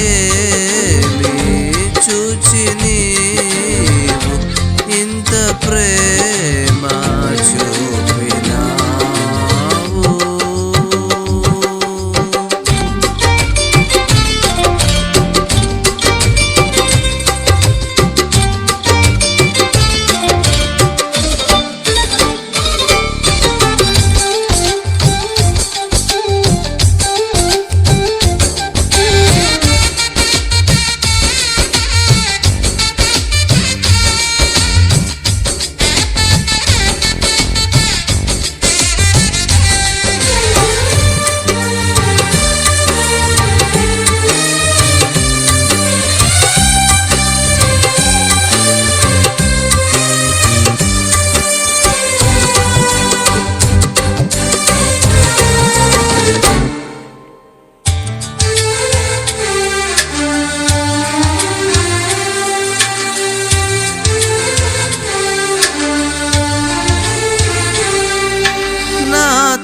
ఏమి చూచి నీవు ఇంత ప్రేమ చూపినావు.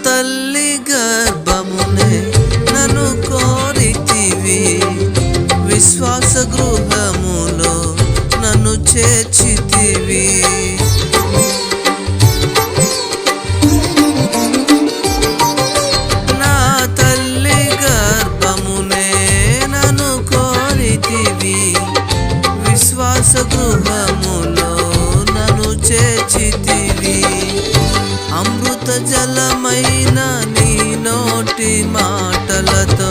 తల్లి గర్భమునే నన్ను కోరితివి, విశ్వాస గృహములో నన్ను చేర్చితివి. నా తల్లి గర్భమునే నన్ను కోరితివి, విశ్వాస గృహములో నన్ను చేర్చితివి. అమృత జలమైన నీ నోటి మాటలతో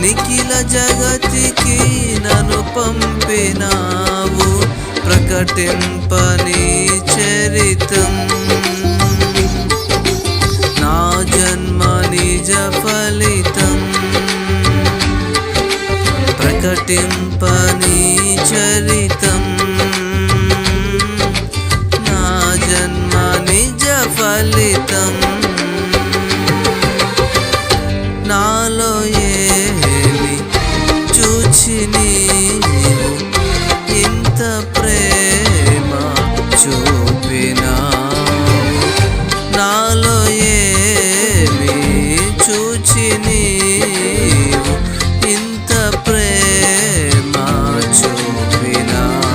నిఖిల జగతికి నన్ను పంపినావు. ప్రకటింపని చరితం నా జన్మ నిజ ఫలితం. ప్రకటింపని చరితం నా జన్మ నిజ ఫలితం. నాలో ఏమి చూచి నీవు ఇంత ప్రేమ చూపినావు. నాలో ఏమి చూచి నీవు ఇంత ప్రేమ చూపినావు.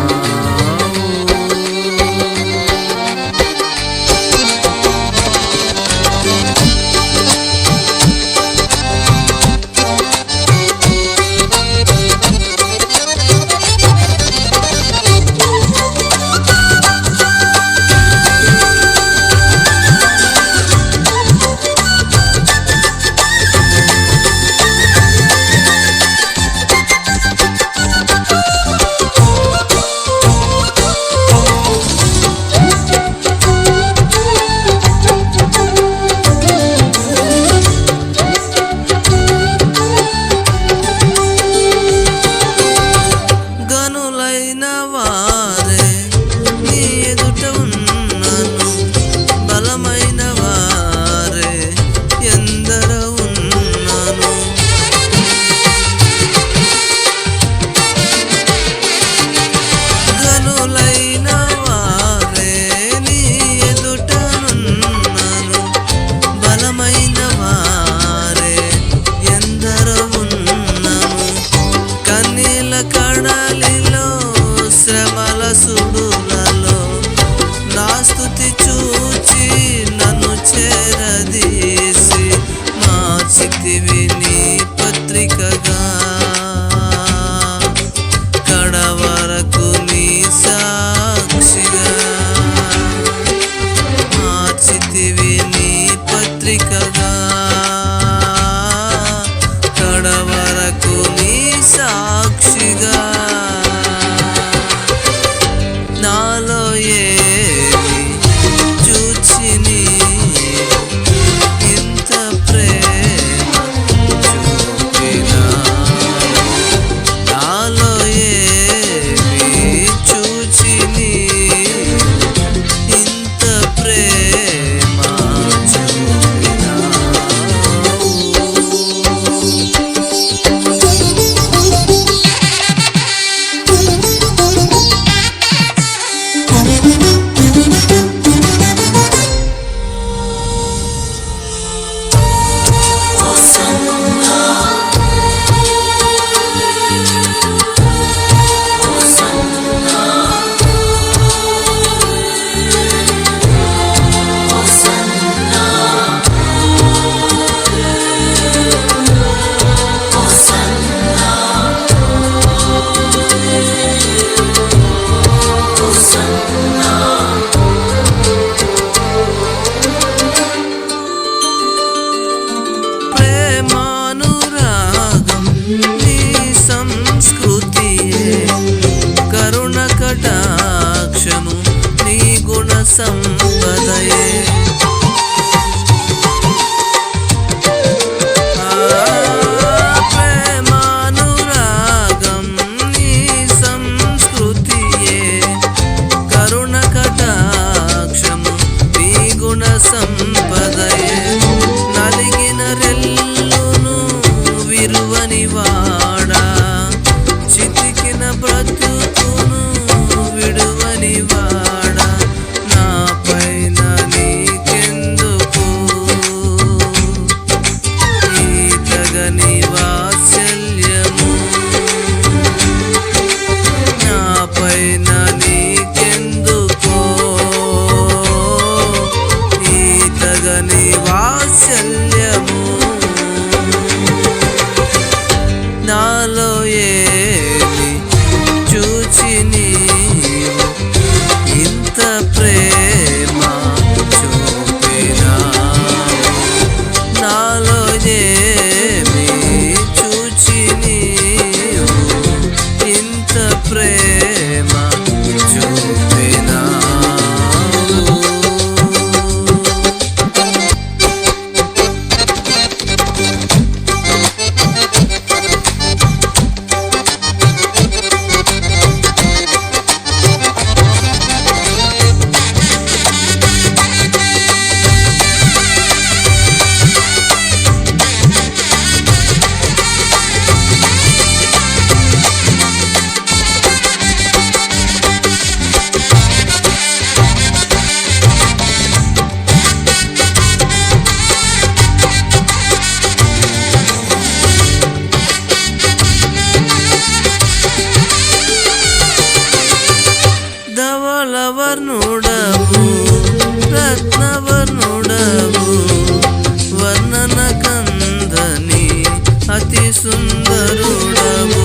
సంస్కృతియే కరుణ కటాక్షము నీ గుణ సంపదయే ప్రేమానురాగం నీ సంస్కృతియే కరుణ కటాక్షము నీ గుణ సంపదయే నలిగిన రెల్లును విరువని వాడా చితికిన బ్రతుకును విడువని వాడా నా పైన నీకెందుకు ఈ తగని వాత్సల్యము నా పైన నీకెందుకో ఈ తగని వాత్సల్యము నాలో ఏమి చూచి నీవు ఇంత ప్రేమ చూపినావు నాలో ఏమి చూచి నీవు ఇంత ప్రేమ చూపినావు ధవళవర్ణుడవు రత్నవర్ణుడవు వర్ణన కందని అతి సుందరుడవు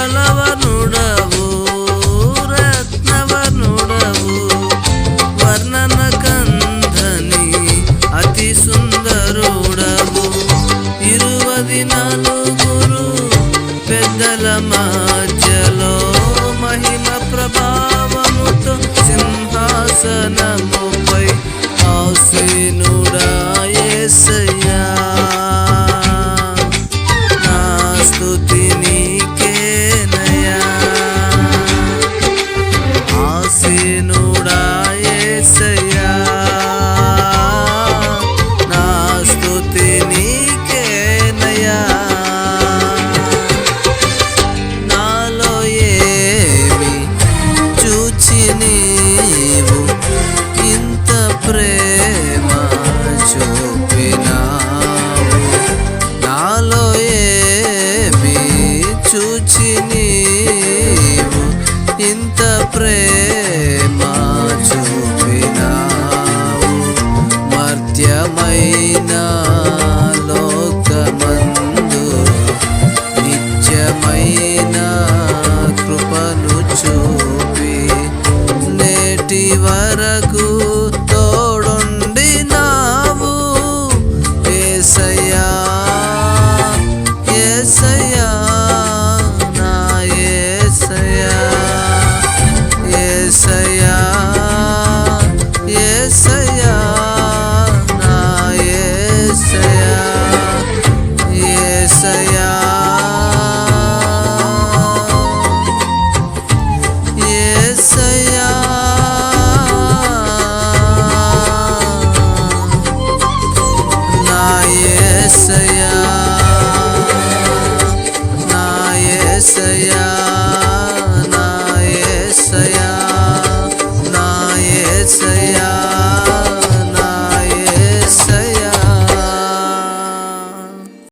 ధవళవర్ణుడవు రత్నవర్ణుడవు వర్ణన కందని అతి సుందరుడవు 24 పెద్దల మధ్యలో మహిమ ప్రభావముతో సింహాసనముపై ఆసీనుడా యేసయ్యా నా స్తుతి నీకేనయ్యా ఆసీనుడా యేసయ్యా నా స్తుతి నీకేనయ్యా నాలో ఏమి చూచి నీవు ఇంత ప్రేమ చూపినా